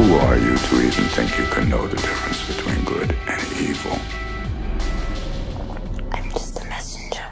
Who are you to even think you can know the difference between good and evil? I'm just a messenger.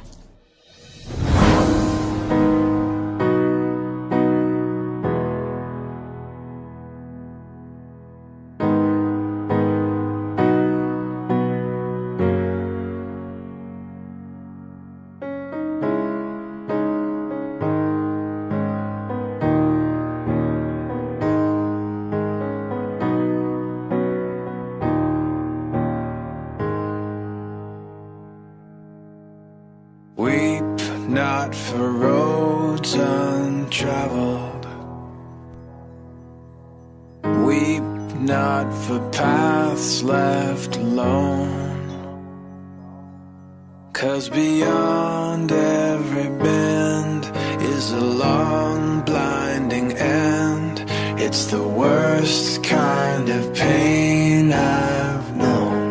Weep not for roads untraveled. Weep not for paths left alone. 'Cause beyond every bend is a long blinding end. It's the worst kind of pain I've known.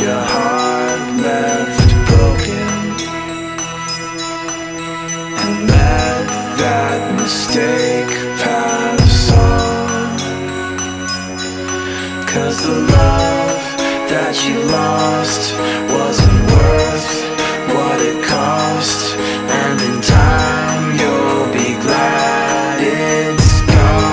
Your heart left broken, and let that mistake pass on. 'Cause the love that you lost wasn't worth what it cost, and in time you'll be glad it's gone.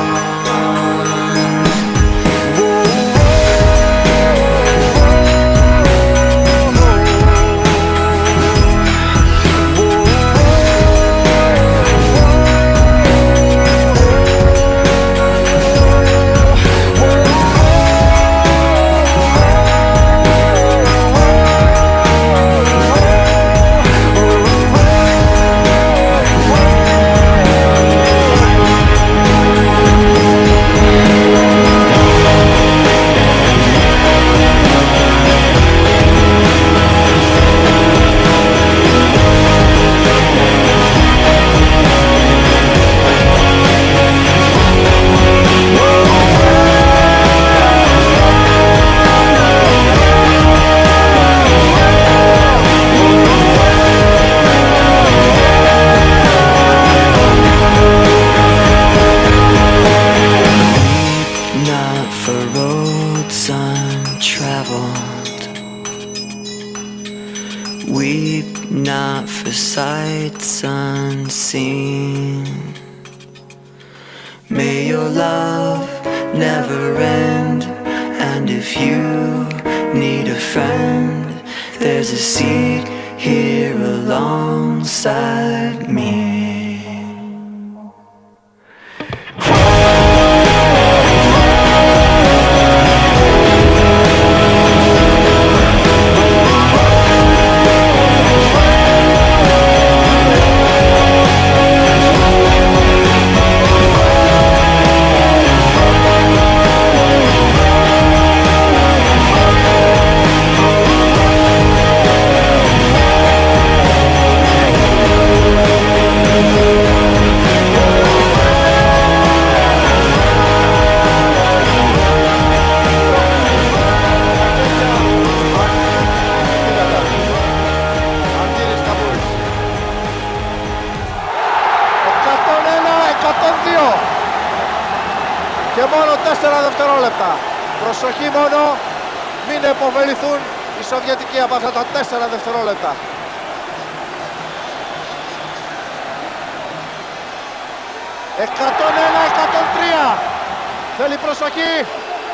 Weep not for sights unseen. May your love never end, and if you need a friend, there's a seat here alongside me. Και μόνο 4 δευτερόλεπτα. Προσοχή μόνο, μην επωφεληθούν οι Σοβιετικοί από αυτά τα 4 δευτερόλεπτα. «101-103». Θέλει προσοχή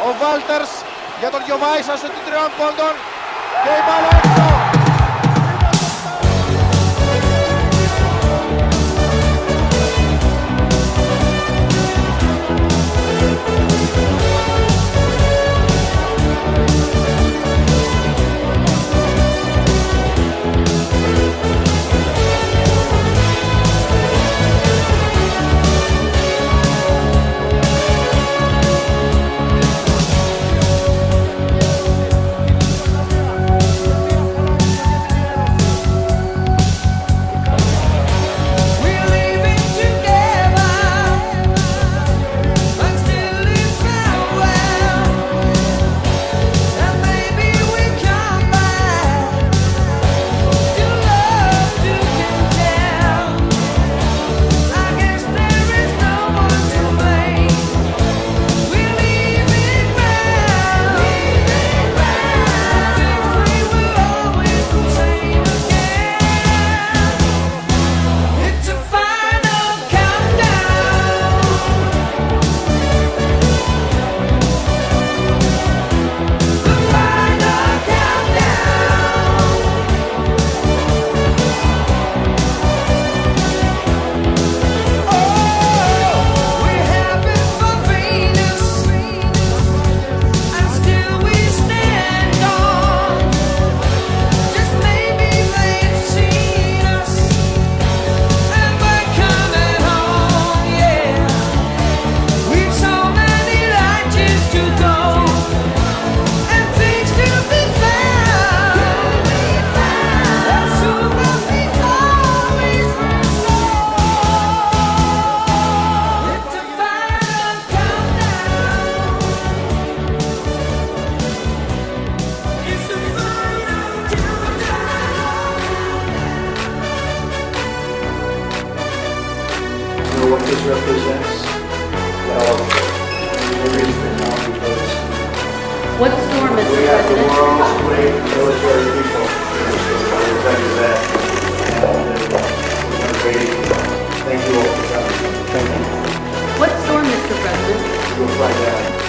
ο Βάλτερς για τον Γιωβάησα των 3 πόντων και η μπάλα έξω. this represents well, everything now because What storm, Mr. we have the President? world's great military people. I will tell you that. And we're great. Thank you all for coming. Thank you. What storm, Mr. President? You'll find out.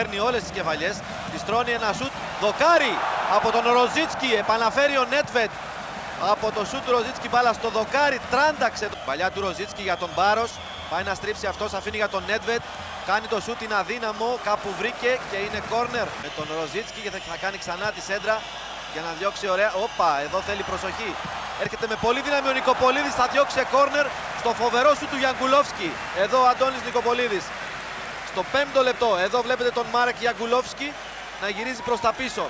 παίρνει όλες τις κεφαλιές, της τρώνει ένα σουτ, δοκάρι από τον Ροζίτσκι, επαναφέρει ο Νέτβεντ. Από το σουτ του Ροζίτσκι μπάλα στο δοκάρι, τράνταξε. Παλιά του Ροζίτσκι για τον Μπάρος, πάει να στρίψει αυτός, αφήνει για τον Νέτβεντ. Κάνει το σουτ, είναι αδύναμο, κάπου βρήκε και είναι κόρνερ με τον Ροζίτσκι και θα κάνει ξανά τη σέντρα για να διώξει ωραία. Όπα, εδώ θέλει προσοχή. Έρχεται με πολύ δύναμη ο Νικοπολίδης, θα διώξει σε κόρνερ στο φοβερό σου του Γιαγκουλόφσκι. Εδώ ο Αντώνης Νικοπολίδης. Στο 5ο λεπτό, εδώ βλέπετε τον Μάρεκ Γιαγκουλόφσκι να γυρίζει προς τα πίσω.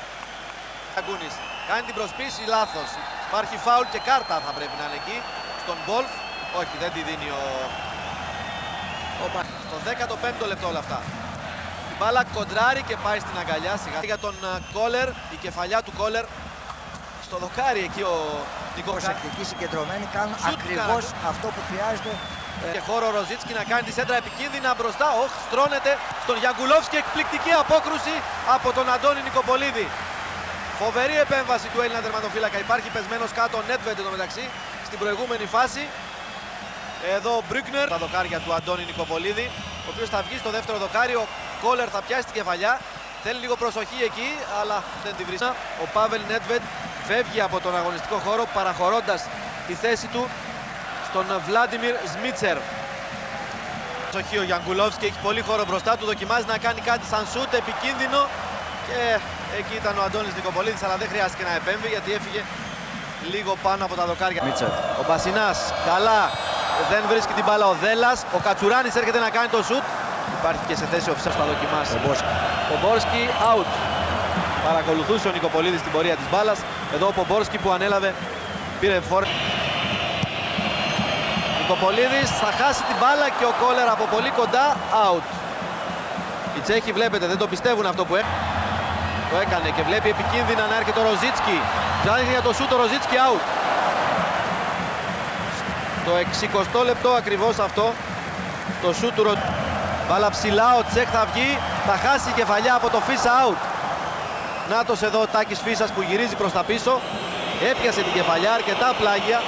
Αγκούνης κάνει την προσπίση, λάθος. Υπάρχει φάουλ και κάρτα θα πρέπει να είναι εκεί. Στον Βολφ, όχι δεν τη δίνει ο... Στο 15ο λεπτό όλα αυτά. Η μπάλα κοντράρει και πάει στην αγκαλιά σιγά. Για τον Κόλερ, η κεφαλιά του Κόλερ. Στο δοκάρι εκεί ο Νικόπουλος. Προσεκτικοί συγκεντρωμένοι κάνουν ακριβώς αυτό που χρειάζεται. Και χώρο ο Ροζίτσκι να κάνει τη σέντρα επικίνδυνα μπροστά. Οχ, στρώνεται στον Γιαγκουλόφσκι. Εκπληκτική απόκρουση από τον Αντώνη Νικοπολίδη. Φοβερή επέμβαση του Έλληνα τερματοφύλακα. Υπάρχει πεσμένος κάτω ο Νέτβεντ εντωμεταξύ στην προηγούμενη φάση. Εδώ ο Μπρίκνερ, τα δοκάρια του Αντώνη Νικοπολίδη, ο οποίος θα βγει στο δεύτερο δοκάρι. Ο Κόλερ θα πιάσει την κεφαλιά. Θέλει λίγο προσοχή εκεί, αλλά δεν την βρίσκει. Ο Πάβελ Νέτβεντ φεύγει από τον αγωνιστικό χώρο, παραχωρώντας τη θέση του στον Βλάντιμιρ Σμίτσερ. Προσοχή, ο Γιαγκουλόφσκι έχει πολύ χώρο μπροστά του, δοκιμάζει να κάνει κάτι σαν σούτ, επικίνδυνο. Και εκεί ήταν ο Αντώνης Νικοπολίδης, αλλά δεν χρειάστηκε να επέμβει γιατί έφυγε λίγο πάνω από τα δοκάρια. Μίτσερ. Ο Μπασινάς, καλά, δεν βρίσκει την μπάλα ο Δέλλας. Ο Κατσουράνης έρχεται να κάνει το σουτ. Υπάρχει και σε θέση offside, θα δοκιμάσει. Ο Πομπόρσκι out. Παρακολουθούσε ο Νικοπολίδης την πορεία της μπάλας. Εδώ ο Πομπόρσκι που ανέλαβε πήρε φόρ. Νικοπολίδης θα χάσει την μπάλα και ο Κόλερ από πολύ κοντά out. Οι Τσέχοι βλέπετε δεν το πιστεύουν αυτό που έκανε. Το έκανε και βλέπει επικίνδυνα να έρχεται ο Ροζίτσκι. Ψάχνει για το σούτ ο Ροζίτσκι out. Το 60ο λεπτό ακριβώς αυτό. Το σούτ του Ροζίτσκι. Μπάλα ψηλά, ο Τσέχ θα βγει. Θα χάσει η κεφαλιά από το Φίσα out. Νάτος εδώ ο Τάκης Φίσας που γυρίζει προς τα πίσω. Έπιασε την κεφαλιά, αρκετά πλάγια.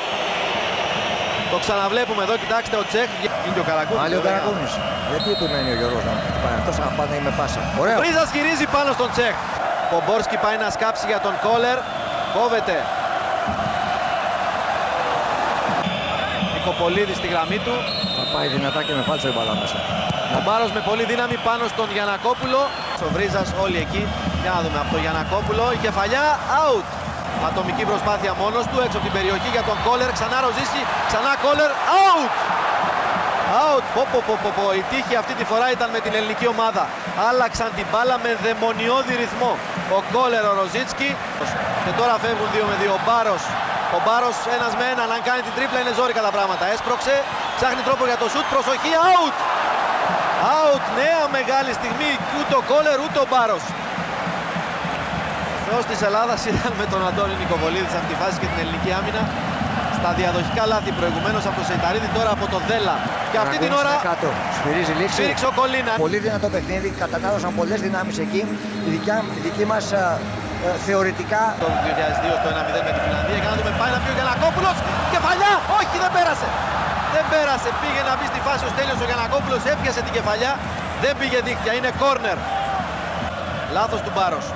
Το ξαναβλέπουμε εδώ, κοιτάξτε ο Τσέχ. Είναι και ο Καρακούνης. Άλλη ο Καρακούνης. Γιατί επιμένει ο Γιώργος να πάει αυτός να πάει με πάσα. Ωραίο. Ο Βρίζας γυρίζει πάνω στον Τσέχ. Ο Πομπόρσκι πάει να σκάψει για τον Κόλερ. Κόβεται. Νικοπολίδης στη γραμμή του. Θα πάει δυνατά και με φάλτσο η μπάλα μέσα. Ο Μπάρος με πολύ δύναμη πάνω στον Γιαννακόπουλο. Ο Βρίζας όλοι εκεί. Για να δούμε από τον Γιαννακόπουλο. Η κεφαλιά out. Ατομική προσπάθεια μόνος του έξω από την περιοχή για τον Κόλερ. Ξανά Ροζίσκι. Ξανά Κόλερ. Out. Out. Πω. Η τύχη αυτή τη φορά ήταν με την ελληνική ομάδα. Άλλαξαν την μπάλα με δαιμονιώδη ρυθμό. Ο Κόλερ, ο Ροζίτσκι. Και τώρα φεύγουν 2-2. Ο Μπάρος. Ο Μπάρος ένας με έναν. Αν κάνει την τρίπλα είναι ζόρικα τα πράγματα. Έσπρωξε. Ψάχνει τρόπο για το σουτ. Προσοχή. Out. Out. Νέα μεγάλη στιγμή. Ούτε ο Κόλερ ούτε ο Μπάρος. Ο Θεός της Ελλάδας ήταν με τον Αντώνη Νικοπολίδη σε αυτή τη φάση και την ελληνική άμυνα. Στα διαδοχικά λάθη προηγουμένως από το Σεϊταρίδη, τώρα από τον Δέλα. Και αυτή την ώρα σφυρίζει λήξη. σφύριξε ο Κολίνα. Πολύ δυνατό παιχνίδι, κατανάλωσαν πολλές δυνάμεις εκεί. Η δική μας θεωρητικά. Το 2002 στο 1-0 με τη Φιλανδία. Και να δούμε πάει να πει ο Γιαννακόπουλος. Κεφαλιά! Όχι, δεν πέρασε. Δεν πέρασε. Πήγε να μπει στη φάση ο Στέλιος ο Γιαννακόπουλος. Έπιασε την κεφαλιά. Δεν πήγε δίκτυα. Είναι κόρνερ. Λάθος του Μπάρος.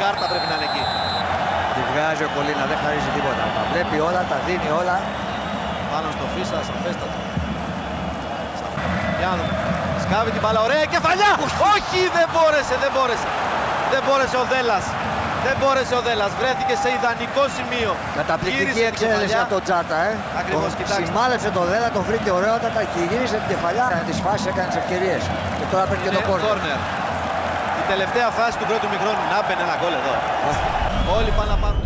Κάρτα πρέπει να είναι εκεί. Τη βγάζει ο Κολίνα, δεν χαρίζει τίποτα. Τα βλέπει όλα, τα δίνει όλα. Πάνω στο Φίσα, σαφέστατα. Για να δούμε. Σκάβει την μπάλα, ωραία κεφαλιά! Όχι, δεν μπόρεσε. Δεν μπόρεσε ο Δέλλας. Δεν μπόρεσε ο Δέλλας. Βρέθηκε σε ιδανικό σημείο. Καταπληκτική εξέλιξη από τον Τζάτα, Ακριβώς, κοιτάξτε. Σημάλεψε τον Δέλλα, τον βρήκε ωραιότατα και γύρισε την κεφαλιά. Έκανε τις φάσεις, έκανε τις ευκαιρίες. Και τώρα παίρνει και το κόρνερ. Η τελευταία φάση του πρώτου μικρόνου. Να μπαίνει ένα γκολ εδώ. Όλοι πάνε να πάρουν.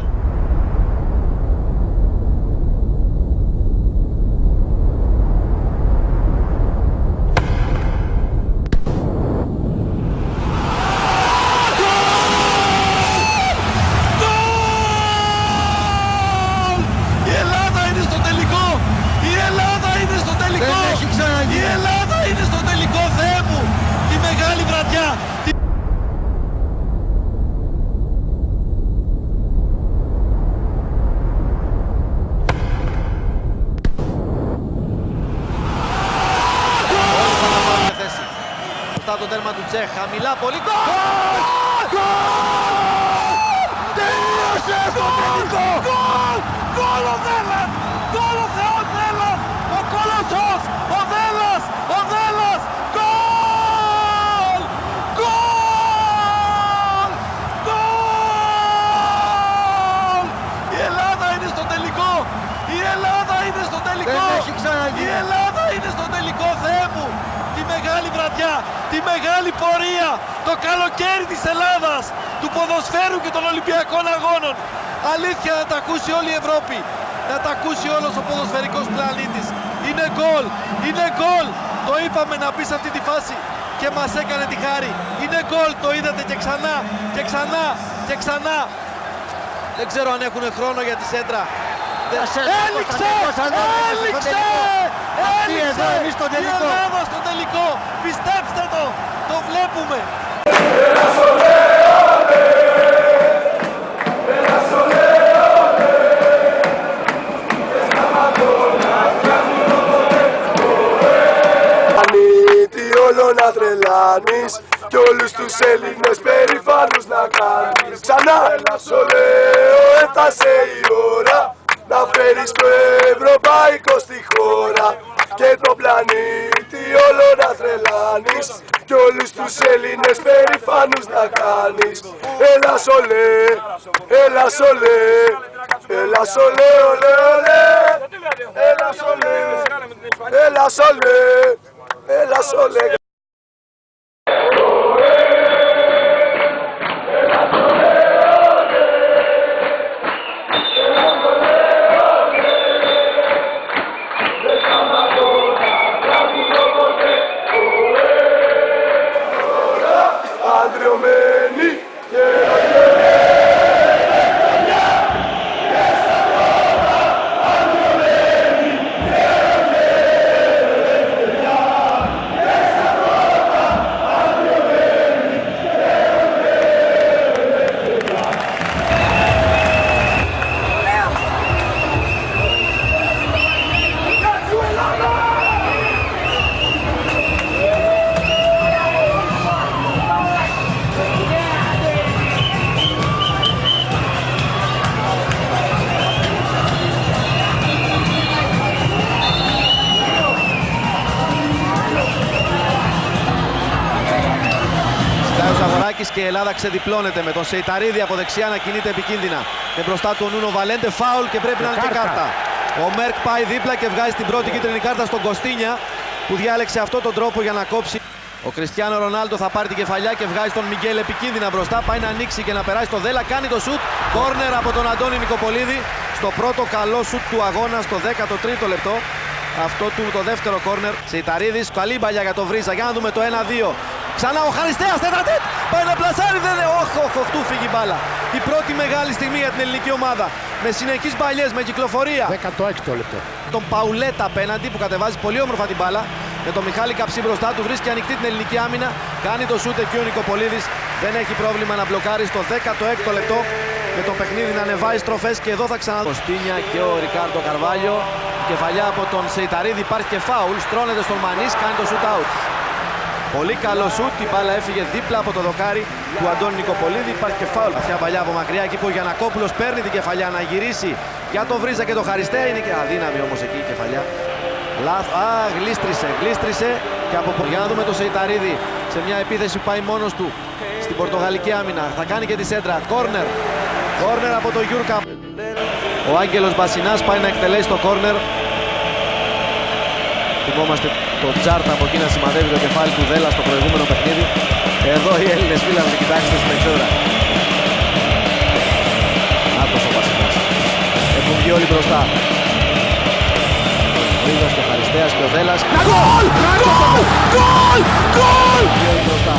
Η Ελλάδα είναι στο τελικό! Η Ελλάδα είναι στο τελικό! Δεν έχει ξαναγίνει! Η Ελλάδα είναι στο τελικό, Θεέ μου! Τη μεγάλη βραδιά! χαμηλά πολύ. Γκολ! Τελείωσε στο τελικό! Γκολ ο Δέλλας! Γκολ ο Θεός Δέλλας! Ο Κολοσσός! Ο Δέλλας! Ο Δέλλας! Γκολ! Γκολ! Γκολ! Η Ελλάδα είναι στο τελικό! Η Ελλάδα είναι στο τελικό! Δεν έχει ξαναγίνει. Η Ελλάδα είναι στο τελικό, Θεέ μου! Τη μεγάλη βραδιά, τη μεγάλη πορεία, το καλοκαίρι της Ελλάδας, του ποδοσφαίρου και των Ολυμπιακών Αγώνων. Αλήθεια να τα ακούσει όλη η Ευρώπη, να τα ακούσει όλος ο ποδοσφαιρικός πλανήτης. Είναι γκολ, είναι γκολ. Το είπαμε να μπει σε αυτή τη φάση και μας έκανε τη χάρη. Είναι γκολ, το είδατε και ξανά και ξανά και ξανά. Δεν ξέρω αν έχουν χρόνο για τη σέντρα. Έληξε! Έληξε! Έληξε! Η Ελλάδα στο τελικό! Πιστέψτε το! Το βλέπουμε! Τι όλο να τρελάνεις κι όλους τους Έλληνες περήφανους να κάνεις. Ξανά ένα σολέο, έφτασε η ώρα να φέρεις το ευρωπαϊκό στη χώρα και το πλανήτη όλο να τρελάνεις κι όλους τους Έλληνες περήφανους να κάνεις. Έλα σολέ, έλα σολέ, έλα σολέ, ολέ, ολέ. Έλα σολέ, έλα σολέ, έλα σολέ. Ανδριωμένοι και και η Ελλάδα ξεδιπλώνεται με τον Σεϊταρίδη από δεξιά να κινείται επικίνδυνα. Με μπροστά του ο Νούνο Βαλέντε, φάουλ και πρέπει να είναι και κάρτα. Ο Μέρκ πάει δίπλα και βγάζει την πρώτη κίτρινη κάρτα στον Κωστίνια που διάλεξε αυτόν τον τρόπο για να κόψει. Ο Κριστιάνο Ρονάλντο θα πάρει την κεφαλιά και βγάζει τον Μιγγέλ επικίνδυνα μπροστά. Πάει να ανοίξει και να περάσει το Δέλα. Κάνει το σουτ. Κόρνερ από τον Αντώνη Νικοπολίδη στο πρώτο καλό σουτ του αγώνα στο 13ο λεπτό. Αυτό του το δεύτερο κόρνερ. Σεϊταρίδης, καλή μπαλιά για τον Βρίζα. Για να δούμε το 1-2. Ξανά ο Χαριστέας, τέταρτετ. Πάει να πλασάρει, δεν είναι. Όχι, του φύγει μπάλα. Η πρώτη μεγάλη στιγμή για την ελληνική ομάδα. Με συνεχείς μπαλιές, με κυκλοφορία. 16ο λεπτό. Τον Παουλέτα απέναντι που κατεβάζει πολύ όμορφα την μπάλα. Με τον Μιχάλη Καψί μπροστά του, βρίσκει ανοιχτή την ελληνική άμυνα. Κάνει το σούτ εκεί ο Νικοπολίδης. Δεν έχει πρόβλημα να μπλοκάρει στο 16ο λεπτό. Με το παιχνίδι να ανεβάζει στροφές και εδώ θα ξαναδεί. Κωστίνια και ο Ρικάρντο Καρβάλιο. Κεφαλιά από τον Σεϊταρίδη, υπάρχει και φάουλ. Στρώνεται στον Μανής, κάνει το σούτ out. Πολύ καλό σούτ, η μπάλα έφυγε δίπλα από το δοκάρι του Αντώνη Νικοπολίδη. Υπάρχει και φάουλ. Αυτιά παλιά από μακριά εκεί που ο Γιαννακόπουλος παίρνει την κεφαλιά να γυρίσει για τον Βρίζα και τον Χαριστέα. Είναι και αδύναμη όμως εκεί η κεφαλιά. Γλίστρισε και από για να δούμε το Σεϊταρίδη σε μια επίθεση που πάει μόνος του στην πορτογαλική άμυνα. Θα κάνει και τη σέντρα. Κόρνερ από τον Γιούρκα. Ο Άγγελος Μπασινάς πάει να εκτελέσει το κόρνερ. Θυμόμαστε το τσάρτα από εκεί να σημαδεύει το κεφάλι του Δέλα στο προηγούμενο παιχνίδι. Εδώ οι Έλληνες φίλοι, κοιτάξτε στην εξέδρα. Άκος ο Μπασινάς. Έχουν βγει όλοι μπροστά. Ο Βρίζας και ο Χαριστέας και ο Δέλας. Γκολ! Γκολ! Γκολ! Γκολ! Βγει όλοι μπροστά.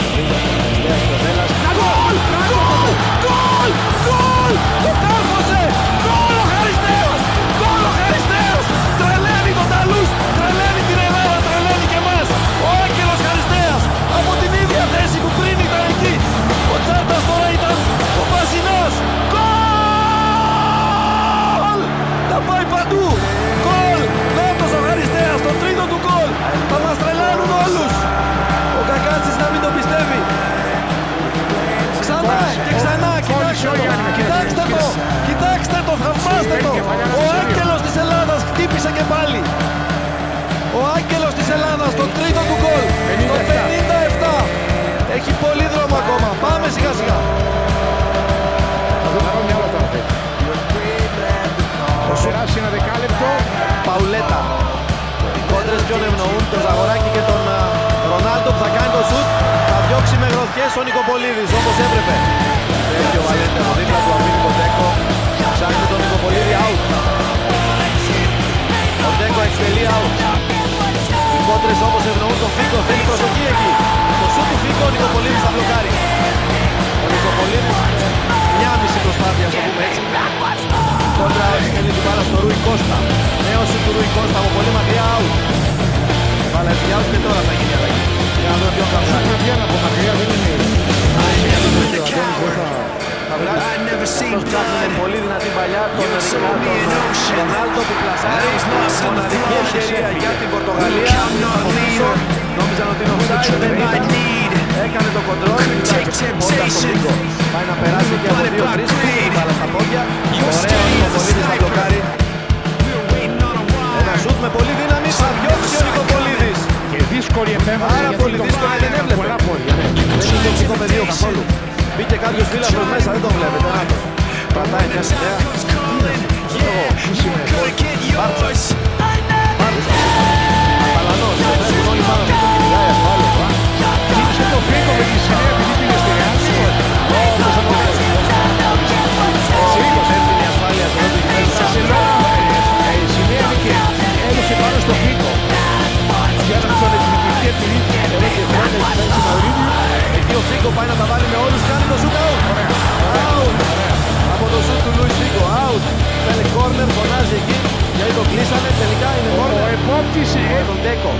Ο Βρίζας και ο Χαριστέας και ο Δέλας. Γκολ! Γκολ! Γκολ! Γκολ! Το κάρφωσε! Γκολ ο Χαριστέας! Γκολ ο Χαριστέας! Τρελαίνει τον Ταλούς! Τρελαίνει την Ελλάδα! Τρελαίνει και εμάς! Ο Άγγελος Χαριστέας! Από την ίδια θέση που πριν ήταν εκεί! Ο Τσάρτας τώρα ήταν ο Μπασινάς! Γκολ! Τα πάει παντού! Γκολ! Νότος ο Χαριστέας! Το τρίτο του γκολ! Θα μας τρελαίνουν όλους! θαυμάστε το! Ο άγγελος της Ελλάδας χτύπησε και πάλι. Ο άγγελος της Ελλάδας, το τρίτο του γκολ, το 57. Έχει πολύ δρόμο ακόμα. Πάμε σιγά σιγά. Ο Σεράς είναι δεκάλεπτο. Παουλέτα. Οι κόντρες ποιον ευνοούν, τον Ζαγοράκη και τον Ρονάλντο που θα κάνει το σουτ. Θα διώξει με γροθιές ο Νικοπολίδης όπως έπρεπε. Έχει ο Βαλέντε από δίπλα του, αφήνει τον Ντέκο. Ψάχνει τον Νικοπολίδη, out. Ο Ντέκο εκτελεί out. Οι κόντρες όπως ευνοούν τον Φίγκο, θέλει προσοχή εκεί. Το σουτ του Φίγκο, ο Νικοπολίδης θα μπλοκάρει. Ο Νικοπολίδης, μια μισή προσπάθεια, ας το πούμε έτσι. Κόντρα θέλει την μπάλα στο Ρούι Κώστα. Νέο σουτ του Ρούι Κώστα από πολύ μακριά, out. Μπάλα έτσι out και τώρα θα γίνει αλλαγή. Για να δούμε ποιον θα ψάξει. Από μακριά δεν είναι. Θα βγάζει. Αυτός ψάχνει πολύ δυνατή παλιά. Τον Ρονάλντο που πλασάρει. Μοναδική ευκαιρία για την Πορτογαλία. Από πίσω. Νόμιζαν ότι είναι offside. Δεν ήταν. Έκανε το κοντρόλ. Πόντα στο Βίγκο. Πάει να περάσει και από 2-3. Μπάλα στα πόδια. Ωραίο ο Νικοπολίδης να μπλοκάρει. Ένα σουτ με πολύ δύναμη. Θα διώξει ο Νικοπολίδης. Και δύσκολη επέμβαση. Πάρα πολύ δύσκολη, δεν έβλεπε. Πολλά πόδια. Δεν είναι τοξικό πεδίο καθόλου. Μπήκε κάποιος φίλαθρος μέσα, δεν τον βλέπετε. Πατάει μια σημαία. Μπάρτσος. Παλανός, το τρέχουν όλοι πάνω του. Κυνηγάει ασφάλεια. Κίνησε το Φίγκο με τη σημαία επειδή πήγε στη Ρεάλ. Ο Φίγκος έτσι είναι η ασφάλεια του πρώτου γυμνέου. Η σημαία είναι και έδωσε πάνω στο Φίγκο. Για να τον εκπληκτική επιλύτει εδώ και χρόνια στη θέση Μαουρίδη. Εκεί ο Φίγκο πάει να τα βάλει με όλους, κάνει το σουτ out. Out. Από το σουτ του Λουίς Φίγκο, out. Θέλει κόρνερ, φωνάζει εκεί. Γιατί το κλείσανε, τελικά είναι κόρνερ. Ο επόπτης τον Ντέκο.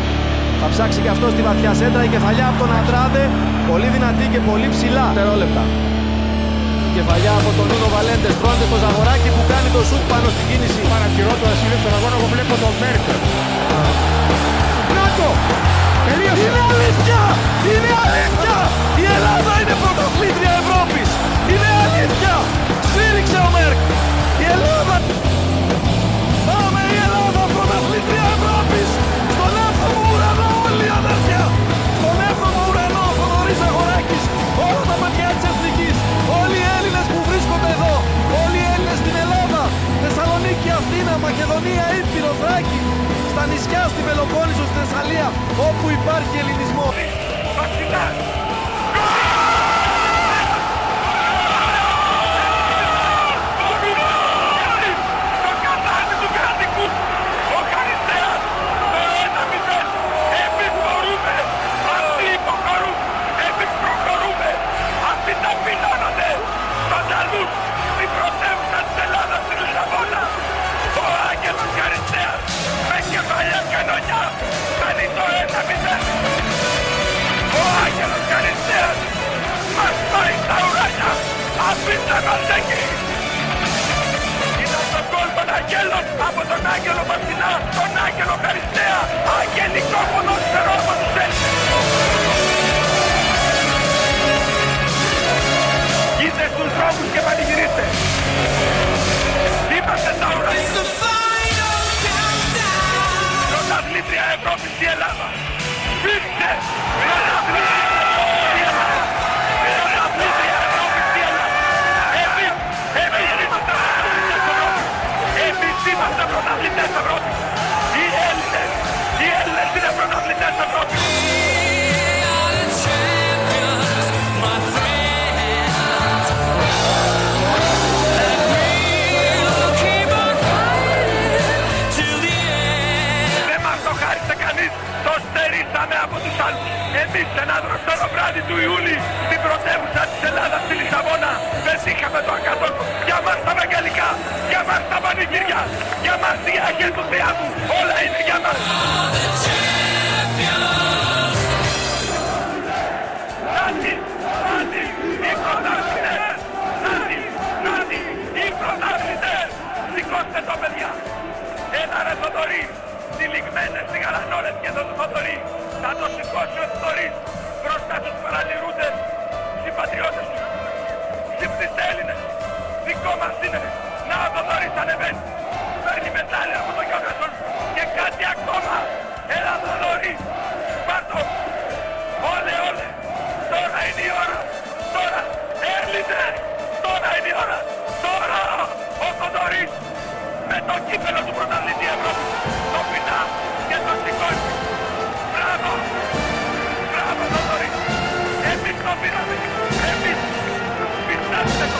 Θα ψάξει και αυτό στη βαθιά σέντρα. Η κεφαλιά από τον Αντράδε. Πολύ δυνατή και πολύ ψηλά. Τερόλεπτα. Η κεφαλιά από τον Νούνο Βαλέντες. Πρόντε στο Ζαγοράκι που κάνει το σουτ πάνω στην κίνηση. παρατηρώντας είναι στον αγώνα, εγώ βλέπω τον Μέρκελ. Νάτο! Τελείωσε! Είναι αλήθεια! Είναι αλήθεια! Η Ελλάδα είναι πρωταθλήτρια Ευρώπης! Είναι αλήθεια! Σφύριξε ο Μέρκ! Η Ελλάδα! Πάμε η Ελλάδα πρωταθλήτρια Ευρώπης! Στον 7ο ουρανό όλοι οι αδέρφια! Στον 7ο ουρανό ο Θοδωρής Ζαγοράκης! Όλα τα ματιά της Εθνικής! Όλοι οι Έλληνες που βρίσκονται εδώ! Όλοι οι Έλληνες στην Ελλάδα! Θεσσαλονίκη, Αθήνα, Μακεδονία, Ήτπειρο, Θράκη! Στα νησιά, στη Πελοπόννησο, στη Θεσσαλία, όπου υπάρχει ελληνισμό. Ήταν το γκολ των Αγγέλων από τον Άγγελο Μαρτινά, τον Άγγελο Χαριστέα, αγγελικό ποδόσφαιρο από τους Έλληνες. Είστε στους δρόμους και πανηγυρίστε. Είμαστε τα ουρανιά. Πρωταθλήτρια Ευρώπης η Ελλάδα. Σφίριξε! Είμαστε πρωταθλητές Ευρώπης. Οι Έλληνες είναι πρωταθλητές Ευρώπης. Δεν μας το χάρισε κανείς. Το στερήσαμε από τους άλλους. Εμείς ένα δροσερό βράδυ του Ιούλη στην πρωτεύουσα της Ελλάδας, στη Λισαβόνα, πετύχαμε το ακατόρθωτο. Για μας τα βαγγελικά, για μας τα πανηγύρια, για μας οι άγιες του θεάτρου, όλα είναι για μας. Νάτι, οι πρωταθλητές, νάτι, οι πρωταθλητές. Σηκώστε το παιδιά. Έλα ρε Θοδωρή, τυλιγμένες οι γαλανόλες και το Θοδωρή. Θα το σηκώσει ο Θοδωρής μπροστά στους παραλυρούντες συμπατριώτες του. Ξύπνηστε Έλληνες, δικό μας είναι. Να ο Θοδωρής. Θοδωρής ανεβαίνει. Παίρνει μετάλλια από τον Γιώχανσον και κάτι ακόμα. Έλα Θοδωρή. Πάρτο. Όλε, όλε. Τώρα είναι η ώρα. Τώρα. Έρλιτε. Τώρα είναι η ώρα. Τώρα. Ο Θοδωρής. Με το κύπελο του πρωταθλητή Ευρώπης. Το πεινά και το σηκώνει. Μπράβο. Μπράβο Θοδωρή. Εμείς το πήραμε. Εμείς. Πιστάστε το.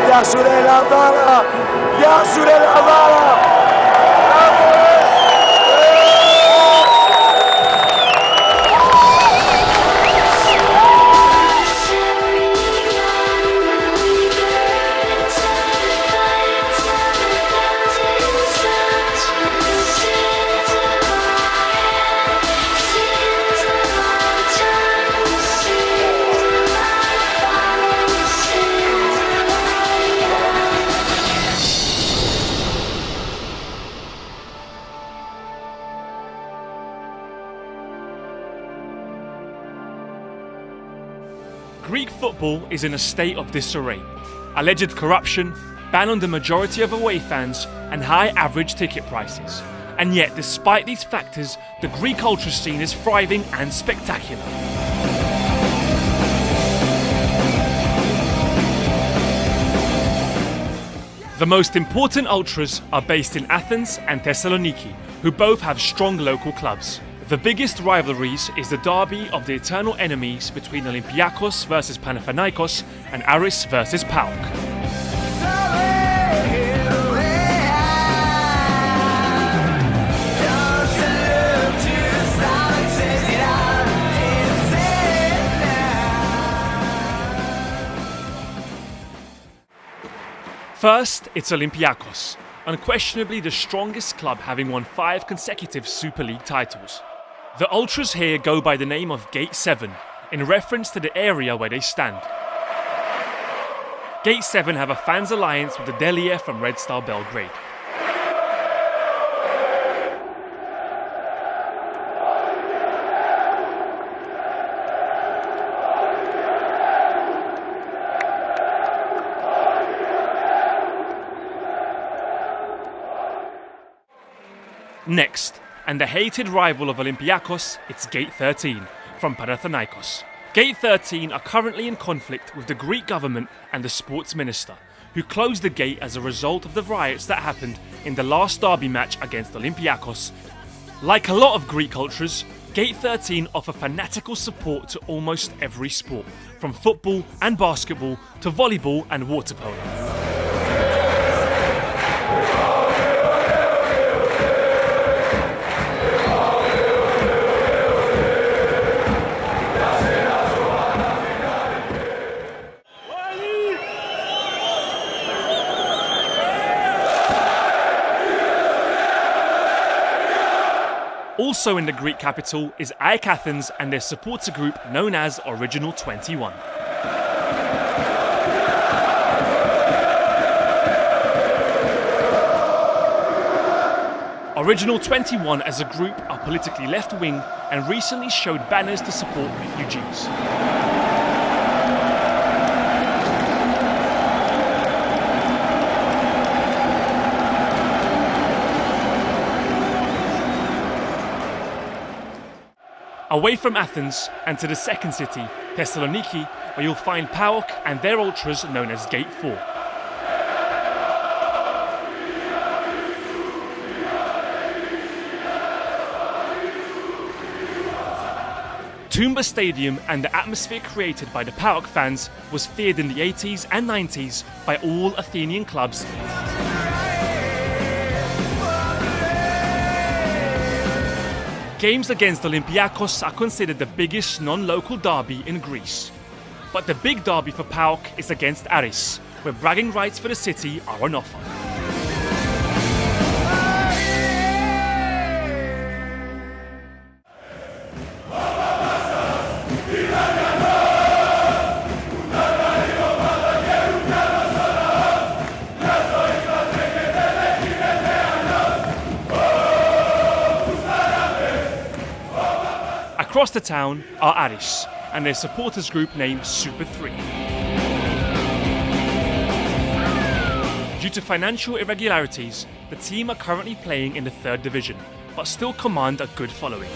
Γεια σου ρε Λαμβάρα! Γεια σου ρε Λαμβάρα! Greek football is in a state of disarray. Alleged corruption, ban on the majority of away fans, and high average ticket prices. And yet, despite these factors, the Greek ultra scene is thriving and spectacular. The most important ultras are based in Athens and Thessaloniki, who both have strong local clubs. The biggest rivalries is the derby of the eternal enemies between Olympiakos versus Panathinaikos and Aris versus PAOK. First, it's Olympiakos, unquestionably the strongest club, having won 5 consecutive Super League titles. The ultras here go by the name of Gate 7, in reference to the area where they stand. Gate 7 have a fans alliance with the Delia from Red Star Belgrade. Next, and the hated rival of Olympiakos, it's Gate 13, from Panathinaikos. Gate 13 are currently in conflict with the Greek government and the sports minister, who closed the gate as a result of the riots that happened in the last derby match against Olympiakos. Like a lot of Greek ultras, Gate 13 offer fanatical support to almost every sport, from football and basketball to volleyball and water polo. Also in the Greek capital is AEK Athens and their supporter group known as Original 21. Original 21 as a group are politically left-wing and recently showed banners to support refugees. Away from Athens and to the second city, Thessaloniki, where you'll find PAOK and their ultras known as Gate 4. Toomba Stadium and the atmosphere created by the PAOK fans was feared in the 80s and 90s by all Athenian clubs. Games against Olympiakos are considered the biggest non-local derby in Greece. But the big derby for PAOK is against Aris, where bragging rights for the city are on offer. Across the town are Aris and their supporters group named Super 3. Due to financial irregularities, the team are currently playing in the 3rd division, but still command a good following.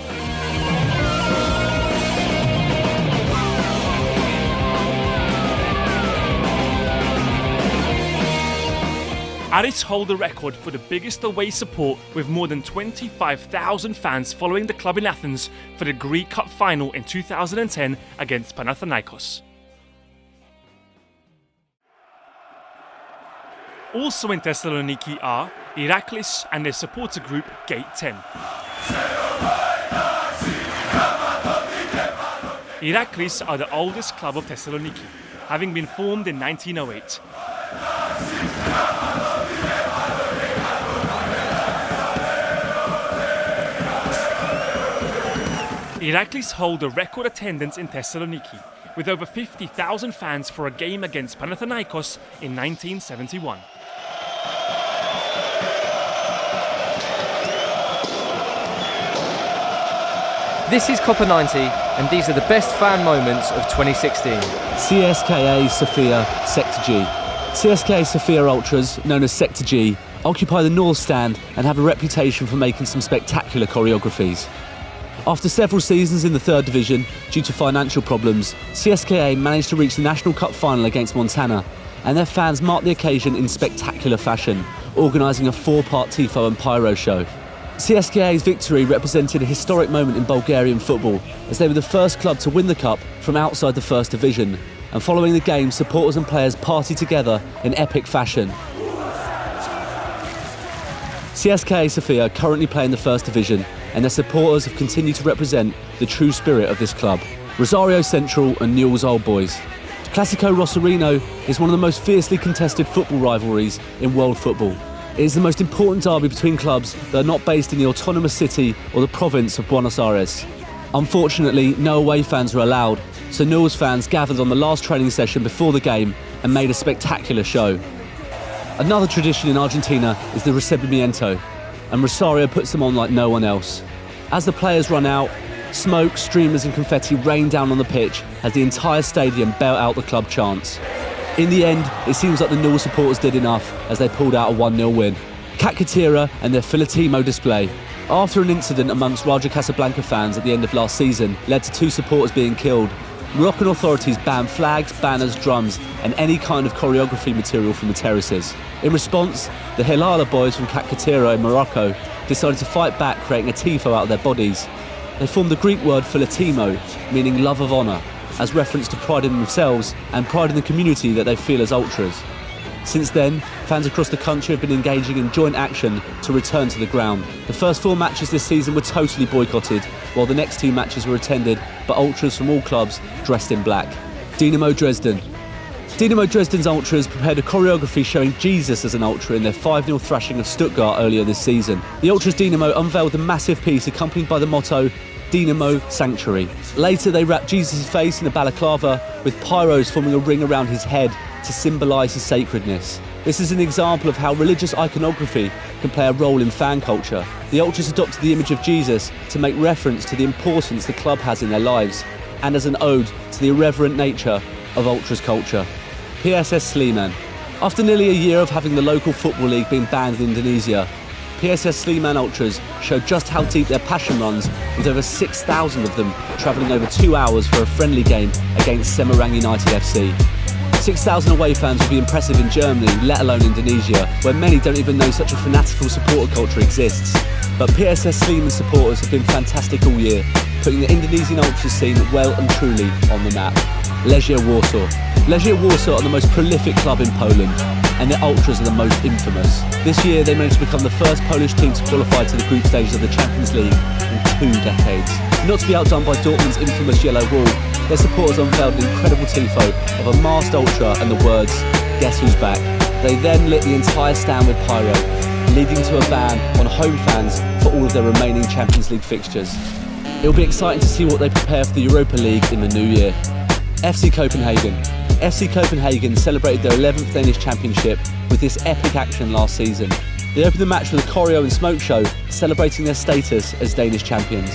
Aris hold the record for the biggest away support, with more than 25,000 fans following the club in Athens for the Greek Cup final in 2010 against Panathinaikos. Also in Thessaloniki are Iraklis and their supporter group Gate 10. Iraklis are the oldest club of Thessaloniki, having been formed in 1908. Iraklis hold a record attendance in Thessaloniki, with over 50,000 fans for a game against Panathinaikos in 1971. This is Copper 90, and these are the best fan moments of 2016. CSKA Sofia Sector G. CSKA Sofia Ultras, known as Sector G, occupy the North Stand and have a reputation for making some spectacular choreographies. After several seasons in the 3rd division, due to financial problems, CSKA managed to reach the National Cup final against Montana, and their fans marked the occasion in spectacular fashion, organising a 4-part tifo and pyro show. CSKA's victory represented a historic moment in Bulgarian football, as they were the first club to win the cup from outside the 1st division, and following the game, supporters and players partied together in epic fashion. CSKA Sofia currently play in the 1st division, and their supporters have continued to represent the true spirit of this club. Rosario Central and Newell's Old Boys. Classico Rosarino is one of the most fiercely contested football rivalries in world football. It is the most important derby between clubs that are not based in the autonomous city or the province of Buenos Aires. Unfortunately, no away fans are allowed, so Newell's fans gathered on the last training session before the game and made a spectacular show. Another tradition in Argentina is the recibimiento, and Rosario puts them on like no one else. As the players run out, smoke, streamers and confetti rain down on the pitch as the entire stadium belt out the club chants. In the end, it seems like the Newell supporters did enough as they pulled out a 1-0 win. Cat Katira and their Filatimo display, after an incident amongst Raja Casablanca fans at the end of last season, led to 2 supporters being killed. Moroccan authorities banned flags, banners, drums and any kind of choreography material from the terraces. In response, the Hilala boys from Cat Katira in Morocco decided to fight back, creating a tifo out of their bodies. They formed the Greek word Filatimo, meaning love of honour, as reference to pride in themselves and pride in the community that they feel as ultras. Since then, fans across the country have been engaging in joint action to return to the ground. The first 4 matches this season were totally boycotted, while the next 2 matches were attended by ultras from all clubs dressed in black. Dynamo Dresden. Dynamo Dresden's ultras prepared a choreography showing Jesus as an ultra in their 5-0 thrashing of Stuttgart earlier this season. The ultras Dynamo unveiled a massive piece accompanied by the motto Dynamo Sanctuary. Later they wrapped Jesus' face in a balaclava with pyros forming a ring around his head to symbolise his sacredness. This is an example of how religious iconography can play a role in fan culture. The ultras adopted the image of Jesus to make reference to the importance the club has in their lives, and as an ode to the irreverent nature of ultras culture. PSS Sleman. After nearly a year of having the local football league being banned in Indonesia, PSS Sleman ultras showed just how deep their passion runs, with over 6,000 of them travelling over 2 hours for a friendly game against Semarang United FC. 6,000 away fans would be impressive in Germany, let alone Indonesia, where many don't even know such a fanatical supporter culture exists. But PSS Sleman supporters have been fantastic all year, putting the Indonesian ultras scene well and truly on the map. Legia Warsaw. Legia Warsaw are the most prolific club in Poland, and their ultras are the most infamous. This year they managed to become the first Polish team to qualify to the group stages of the Champions League in 2 decades. Not to be outdone by Dortmund's infamous yellow wall, their supporters unveiled an incredible tifo of a masked ultra and the words, "Guess who's back?" They then lit the entire stand with pyro, leading to a ban on home fans for all of their remaining Champions League fixtures. It'll be exciting to see what they prepare for the Europa League in the new year. FC Copenhagen. FC Copenhagen celebrated their 11th Danish championship with this epic action last season. They opened the match with a choreo and smoke show, celebrating their status as Danish champions.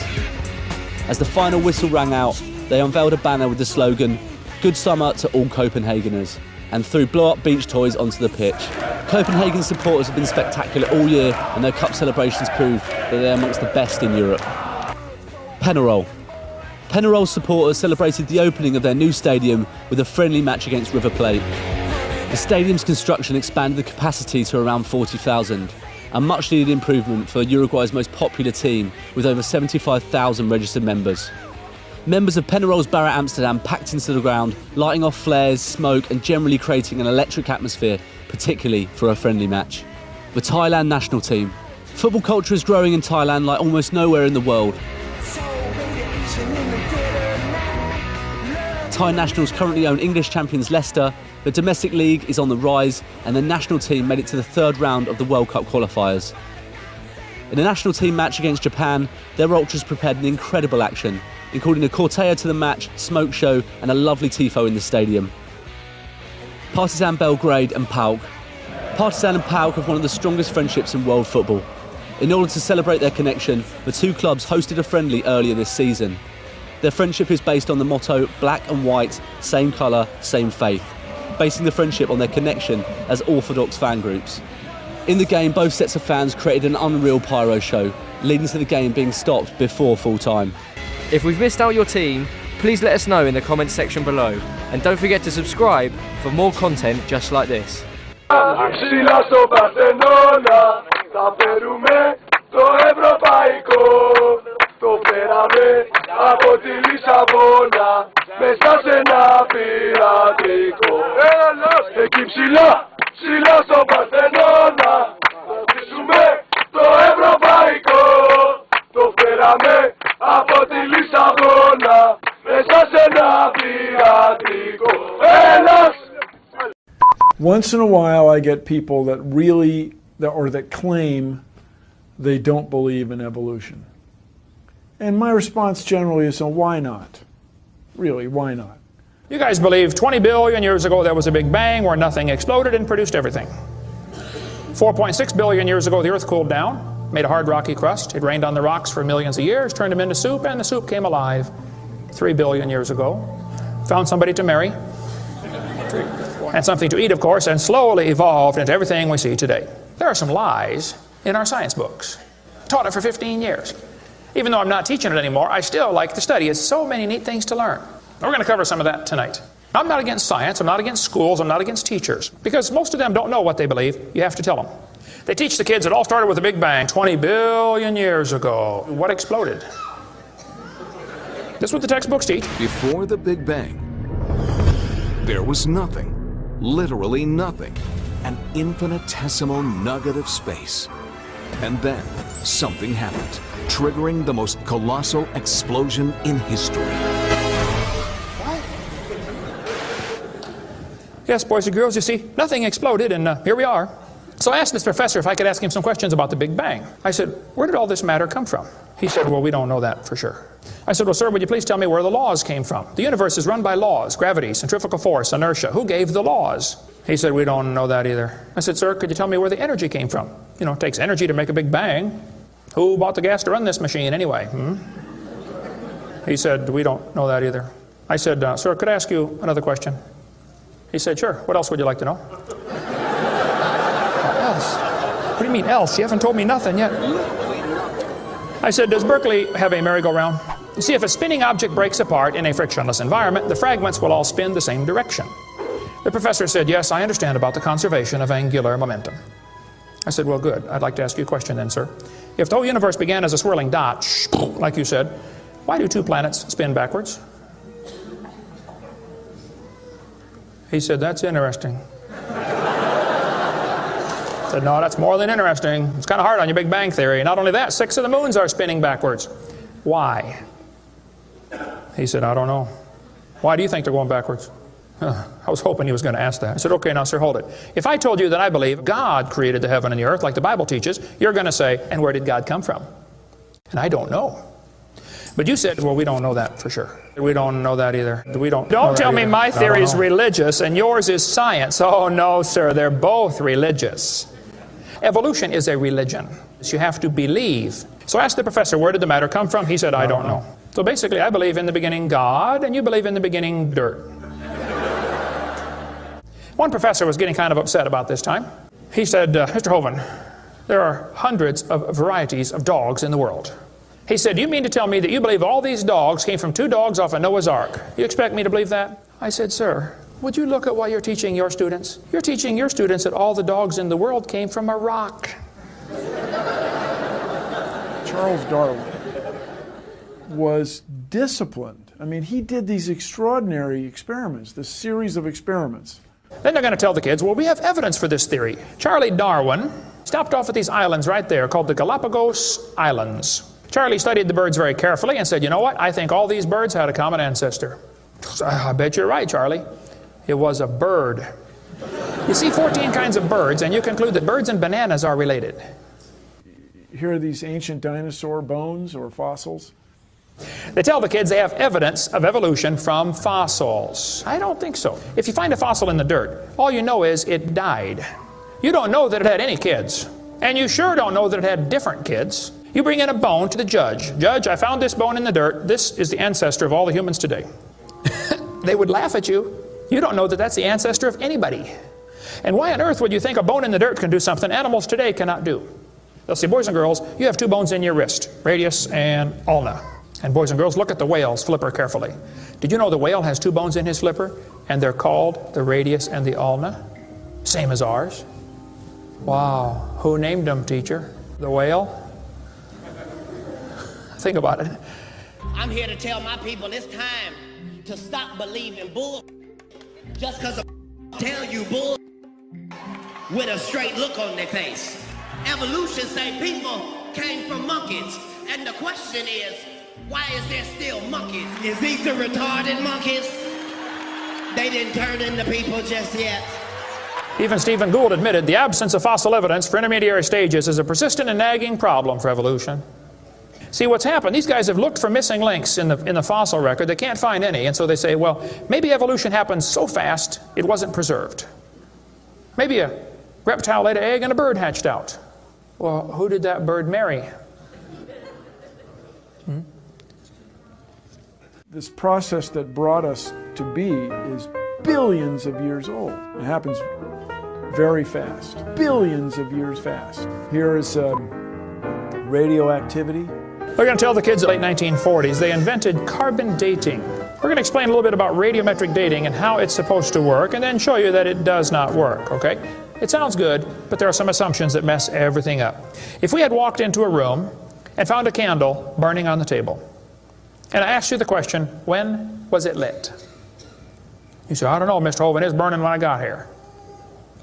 As the final whistle rang out, they unveiled a banner with the slogan, "Good summer to all Copenhageners," and threw blow-up beach toys onto the pitch. Copenhagen supporters have been spectacular all year, and their cup celebrations prove that they're amongst the best in Europe. Penarol. Penarol supporters celebrated the opening of their new stadium with a friendly match against River Plate. The stadium's construction expanded the capacity to around 40,000, a much-needed improvement for Uruguay's most popular team with over 75,000 registered members. Members of Penarol's Barra Amsterdam packed into the ground, lighting off flares, smoke and generally creating an electric atmosphere, particularly for a friendly match. The Thailand national team. Football culture is growing in Thailand like almost nowhere in the world. Thai nationals currently own English champions Leicester, the domestic league is on the rise, and the national team made it to the 3rd round of the World Cup qualifiers. In a national team match against Japan, their ultras prepared an incredible action, including a corteo to the match, smoke show and a lovely tifo in the stadium. Partizan Belgrade and PAOK. Partizan and PAOK have one of the strongest friendships in world football. In order to celebrate their connection, the two clubs hosted a friendly earlier this season. Their friendship is based on the motto, black and white, same colour, same faith, basing the friendship on their connection as orthodox fan groups. In the game, both sets of fans created an unreal pyro show, leading to the game being stopped before full time. If we've missed out your team, please let us know in the comments section below, and don't forget to subscribe for more content just like this. Ψηλά στο Παρθενώνα, θα φέρουμε το ευρωπαϊκό. Το φέραμε από τη Λισαβόνα, μέσα σε ένα πειρατρικό. Εκεί ψηλά, ψηλά στο Παρθενώνα, θα ζήσουμε το ευρωπαϊκό. Το φέραμε από τη Λισαβόνα, μέσα σε ένα πειρατρικό. Έλας! Once in a while I get people that really, that claim they don't believe in evolution. And my response generally is, so why not? Really, why not? You guys believe 20 billion years ago there was a big bang where nothing exploded and produced everything. 4.6 billion years ago the earth cooled down, made a hard rocky crust. It rained on the rocks for millions of years, turned them into soup, and the soup came alive 3 billion years ago. Found somebody to marry. And something to eat, of course, and slowly evolved into everything we see today. There are some lies in our science books. Taught it for 15 years. Even though I'm not teaching it anymore, I still like to study. It's so many neat things to learn. We're going to cover some of that tonight. I'm not against science, I'm not against schools, I'm not against teachers. Because most of them don't know what they believe, you have to tell them. They teach the kids it all started with a big bang 20 billion years ago. What exploded? This is what the textbooks teach. Before the Big Bang, there was nothing. Literally nothing. An infinitesimal nugget of space. And then something happened, triggering the most colossal explosion in history. Yes, boys and girls, you see, nothing exploded, and here we are. So I asked this professor if I could ask him some questions about the Big Bang. I said, where did all this matter come from? He said, well, we don't know that for sure. I said, well, sir, would you please tell me where the laws came from? The universe is run by laws, gravity, centrifugal force, inertia. Who gave the laws? He said, we don't know that either. I said, sir, could you tell me where the energy came from? You know, it takes energy to make a big bang. Who bought the gas to run this machine anyway? He said, we don't know that either. I said, sir, could I ask you another question? He said, sure. What else would you like to know? Else? What do you mean else? You haven't told me nothing yet. I said, does Berkeley have a merry-go-round? You see, if a spinning object breaks apart in a frictionless environment, the fragments will all spin the same direction. The professor said, yes, I understand about the conservation of angular momentum. I said, well, good. I'd like to ask you a question then, sir. If the whole universe began as a swirling dot, like you said, Why do two planets spin backwards? He said, that's interesting. I said, no, that's more than interesting. It's kind of hard on your Big Bang Theory. Not only that, 6 of the moons are spinning backwards. Why? He said, I don't know. Why do you think they're going backwards? I was hoping he was going to ask that. I said, okay, now, sir, hold it. If I told you that I believe God created the heaven and the earth, like the Bible teaches, you're going to say, and where did God come from? And I don't know. But you said, well, we don't know that for sure. We don't know that either. Don't tell me my theory is religious and yours is science. Oh, no, sir, they're both religious. Evolution is a religion. You have to believe. So ask the professor, where did the matter come from? He said, I don't know. So basically, I believe in the beginning God, and you believe in the beginning dirt. One professor was getting kind of upset about this time. He said, Mr. Hovind, there are hundreds of varieties of dogs in the world. He said, do you mean to tell me that you believe all these dogs came from 2 dogs off a Noah's Ark? You expect me to believe that? I said, sir, would you look at what you're teaching your students? You're teaching your students that all the dogs in the world came from a rock. Charles Darwin was disciplined. I mean, he did these extraordinary experiments, this series of experiments. Then they're going to tell the kids, well, we have evidence for this theory. Charlie Darwin stopped off at these islands right there called the Galapagos Islands. Charlie studied the birds very carefully and said, you know what? I think all these birds had a common ancestor. I bet you're right, Charlie. It was a bird. You see 14 kinds of birds, and you conclude that birds and bananas are related. Here are these ancient dinosaur bones or fossils. They tell the kids they have evidence of evolution from fossils. I don't think so. If you find a fossil in the dirt, all you know is it died. You don't know that it had any kids. And you sure don't know that it had different kids. You bring in a bone to the judge. Judge, I found this bone in the dirt. This is the ancestor of all the humans today. They would laugh at you. You don't know that that's the ancestor of anybody. And why on earth would you think a bone in the dirt can do something animals today cannot do? They'll say, boys and girls, you have 2 bones in your wrist, radius and ulna. And boys and girls, look at the whale's flipper carefully. Did you know the whale has 2 bones in his flipper? And they're called the radius and the ulna? Same as ours. Wow. Who named them, teacher? The whale? Think about it. I'm here to tell my people it's time to stop believing bull just because tell you bull with a straight look on their face. Evolution say people came from monkeys, and the question is, why is there still monkeys? Is these the retarded monkeys? They didn't turn into people just yet. Even Stephen Gould admitted the absence of fossil evidence for intermediary stages is a persistent and nagging problem for evolution. See, what's happened, these guys have looked for missing links in the fossil record. They can't find any, and so they say, well, maybe evolution happened so fast it wasn't preserved. Maybe a reptile laid an egg and a bird hatched out. Well, who did that bird marry? This process that brought us to be is billions of years old. It happens very fast, billions of years fast. Here is radioactivity. We're going to tell the kids in the late 1940s they invented carbon dating. We're going to explain a little bit about radiometric dating and how it's supposed to work, and then show you that it does not work, okay? It sounds good, but there are some assumptions that mess everything up. If we had walked into a room and found a candle burning on the table, and I asked you the question, when was it lit? You say, I don't know, Mr. Hovind, it's burning when I got here.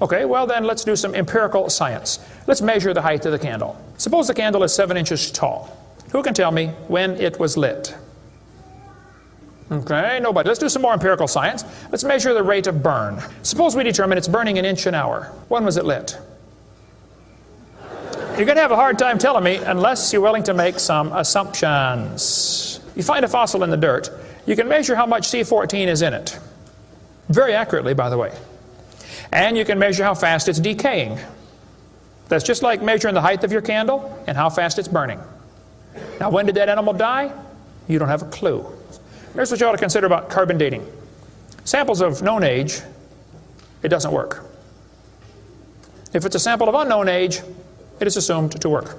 Okay, well then let's do some empirical science. Let's measure the height of the candle. Suppose the candle is 7 inches tall. Who can tell me when it was lit? Okay, nobody. Let's do some more empirical science. Let's measure the rate of burn. Suppose we determine it's burning 1 inch an hour. When was it lit? You're going to have a hard time telling me unless you're willing to make some assumptions. You find a fossil in the dirt, you can measure how much C14 is in it. Very accurately, by the way. And you can measure how fast it's decaying. That's just like measuring the height of your candle and how fast it's burning. Now, when did that animal die? You don't have a clue. Here's what you ought to consider about carbon dating. Samples of known age, it doesn't work. If it's a sample of unknown age, it is assumed to work.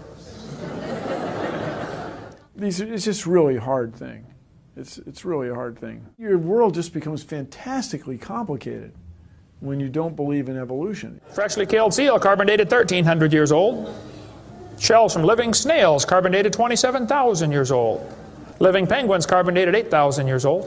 It's just really a hard thing. It's really a hard thing. Your world just becomes fantastically complicated when you don't believe in evolution. Freshly killed seal, carbon dated 1,300 years old. Shells from living snails, carbon dated 27,000 years old. Living penguins carbon dated 8,000 years old.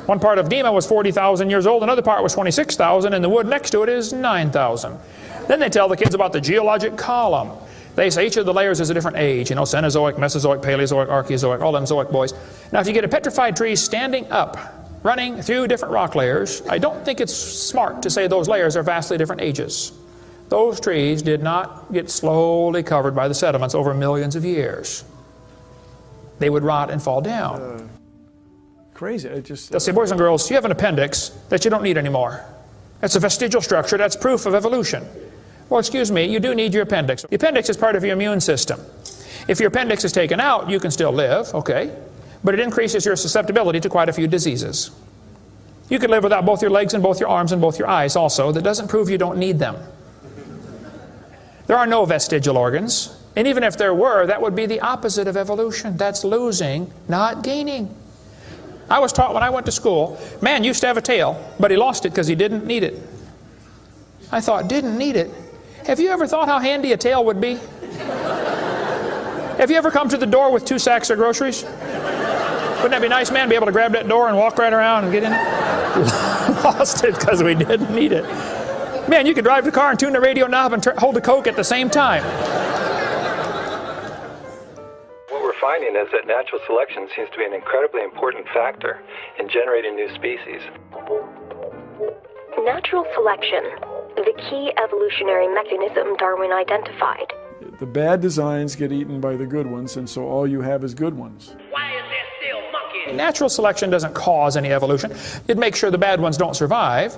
One part of Dima was 40,000 years old, another part was 26,000, and the wood next to it is 9,000. Then they tell the kids about the geologic column. They say each of the layers is a different age, you know, Cenozoic, Mesozoic, Paleozoic, Archaeozoic, all them zoic boys. Now, if you get a petrified tree standing up, running through different rock layers, I don't think it's smart to say those layers are vastly different ages. Those trees did not get slowly covered by the sediments over millions of years. They would rot and fall down. Crazy. It just. They'll say, boys and girls, you have an appendix that you don't need anymore. That's a vestigial structure. That's proof of evolution. Well, excuse me, you do need your appendix. The appendix is part of your immune system. If your appendix is taken out, you can still live, okay? But it increases your susceptibility to quite a few diseases. You could live without both your legs and both your arms and both your eyes also. That doesn't prove you don't need them. There are no vestigial organs. And even if there were, that would be the opposite of evolution. That's losing, not gaining. I was taught when I went to school, man used to have a tail, but he lost it because he didn't need it. I thought, didn't need it? Have you ever thought how handy a tail would be? Have you ever come to the door with 2 sacks of groceries? Wouldn't that be nice, man, be able to grab that door and walk right around and get in it? Lost it because we didn't need it. Man, you could drive the car and tune the radio knob and hold the Coke at the same time. What we're finding is that natural selection seems to be an incredibly important factor in generating new species. Natural selection, the key evolutionary mechanism Darwin identified. The bad designs get eaten by the good ones, and so all you have is good ones. Natural selection doesn't cause any evolution. It makes sure the bad ones don't survive,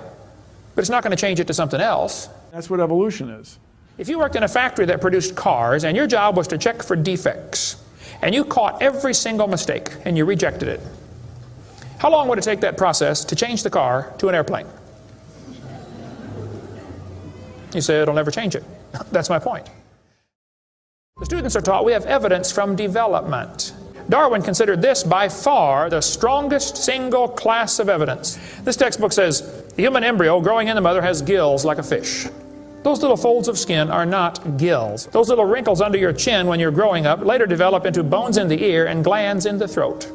but it's not going to change it to something else. That's what evolution is. If you worked in a factory that produced cars, and your job was to check for defects, and you caught every single mistake, and you rejected it, how long would it take that process to change the car to an airplane? You say it'll never change it. That's my point. The students are taught we have evidence from development. Darwin considered this by far the strongest single class of evidence. This textbook says, the human embryo growing in the mother has gills like a fish. Those little folds of skin are not gills. Those little wrinkles under your chin when you're growing up later develop into bones in the ear and glands in the throat.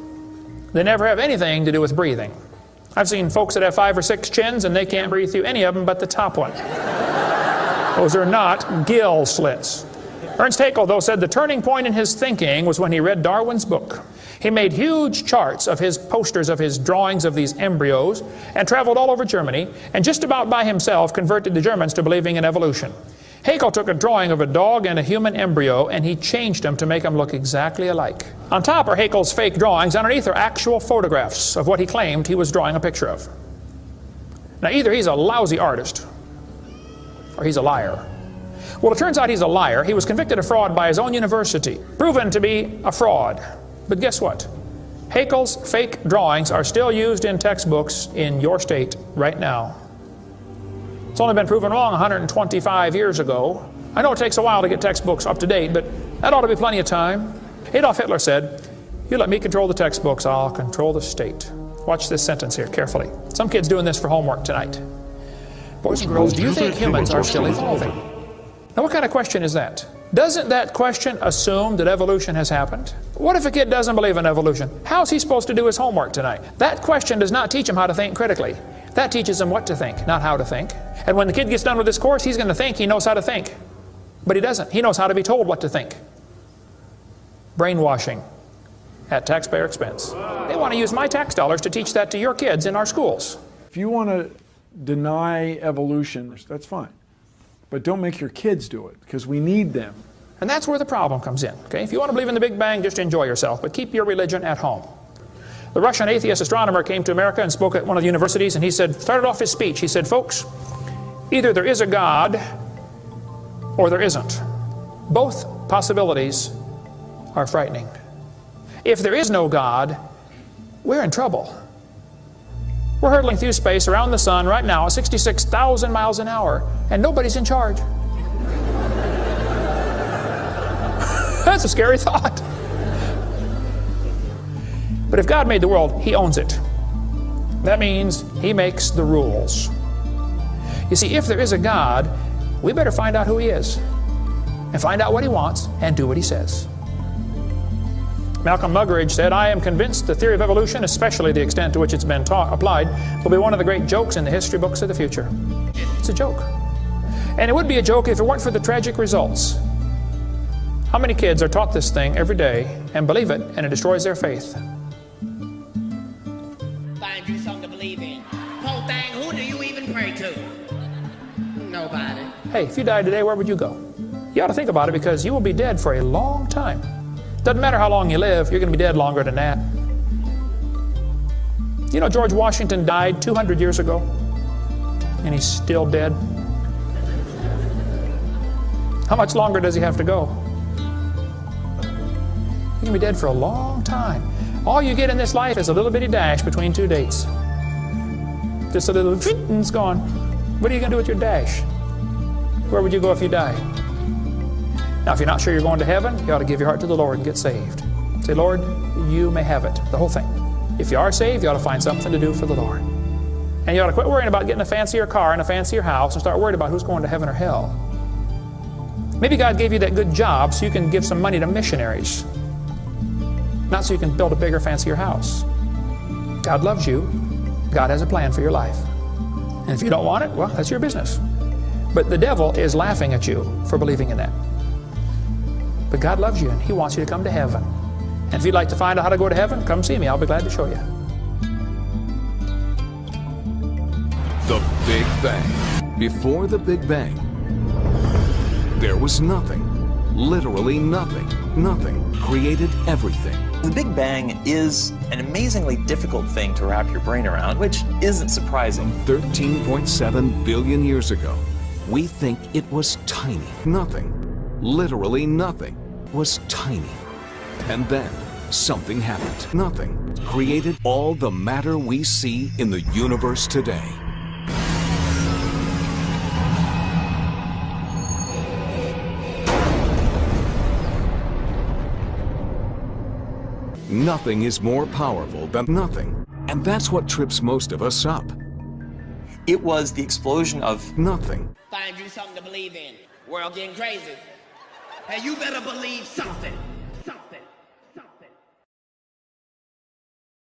They never have anything to do with breathing. I've seen folks that have 5 or 6 chins and they can't breathe through any of them but the top one. Those are not gill slits. Ernst Haeckel, though, said the turning point in his thinking was when he read Darwin's book. He made huge charts of his posters of his drawings of these embryos and traveled all over Germany and just about by himself converted the Germans to believing in evolution. Haeckel took a drawing of a dog and a human embryo and he changed them to make them look exactly alike. On top are Haeckel's fake drawings. Underneath are actual photographs of what he claimed he was drawing a picture of. Now, either he's a lousy artist or he's a liar. Well, it turns out he's a liar. He was convicted of fraud by his own university, proven to be a fraud. But guess what? Haeckel's fake drawings are still used in textbooks in your state right now. It's only been proven wrong 125 years ago. I know it takes a while to get textbooks up to date, but that ought to be plenty of time. Adolf Hitler said, you let me control the textbooks, I'll control the state. Watch this sentence here carefully. Some kid's doing this for homework tonight. Boys and girls, do you think humans are still evolving? Now, what kind of question is that? Doesn't that question assume that evolution has happened? What if a kid doesn't believe in evolution? How's he supposed to do his homework tonight? That question does not teach him how to think critically. That teaches him what to think, not how to think. And when the kid gets done with this course, he's going to think he knows how to think. But he doesn't. He knows how to be told what to think. Brainwashing at taxpayer expense. They want to use my tax dollars to teach that to your kids in our schools. If you want to deny evolution, that's fine. But don't make your kids do it, because we need them. And that's where the problem comes in. Okay? If you want to believe in the Big Bang, just enjoy yourself, but keep your religion at home. The Russian atheist astronomer came to America and spoke at one of the universities, and he started off his speech, he said, folks, either there is a God or there isn't. Both possibilities are frightening. If there is no God, we're in trouble. We're hurtling through space around the sun right now at 66,000 miles an hour, and nobody's in charge. That's a scary thought. But if God made the world, He owns it. That means He makes the rules. You see, if there is a God, we better find out who He is, and find out what He wants, and do what He says. Malcolm Muggeridge said, "I am convinced the theory of evolution, especially the extent to which it's been applied, will be one of the great jokes in the history books of the future." It's a joke. And it would be a joke if it weren't for the tragic results. How many kids are taught this thing every day and believe it, and it destroys their faith? Find you something to believe in. Whole thing, who do you even pray to? Nobody. Hey, if you died today, where would you go? You ought to think about it, because you will be dead for a long time. Doesn't matter how long you live, you're going to be dead longer than that. You know, George Washington died 200 years ago, and he's still dead. How much longer does he have to go? You're going to be dead for a long time. All you get in this life is a little bitty dash between two dates. Just a little, and it's gone. What are you going to do with your dash? Where would you go if you died? Now, if you're not sure you're going to heaven, you ought to give your heart to the Lord and get saved. Say, "Lord, you may have it," the whole thing. If you are saved, you ought to find something to do for the Lord. And you ought to quit worrying about getting a fancier car and a fancier house and start worrying about who's going to heaven or hell. Maybe God gave you that good job so you can give some money to missionaries, not so you can build a bigger, fancier house. God loves you. God has a plan for your life. And if you don't want it, well, that's your business. But the devil is laughing at you for believing in that. But God loves you, and He wants you to come to heaven. And if you'd like to find out how to go to heaven, come see me. I'll be glad to show you. The Big Bang. Before the Big Bang, there was nothing. Literally nothing. Nothing created everything. The Big Bang is an amazingly difficult thing to wrap your brain around, which isn't surprising. 13.7 billion years ago, we think it was tiny. Nothing. Literally nothing was tiny. And then something happened. Nothing created all the matter we see in the universe today. Nothing is more powerful than nothing. And that's what trips most of us up. It was the explosion of nothing. Find you something to believe in. World getting crazy. Hey, you better believe something.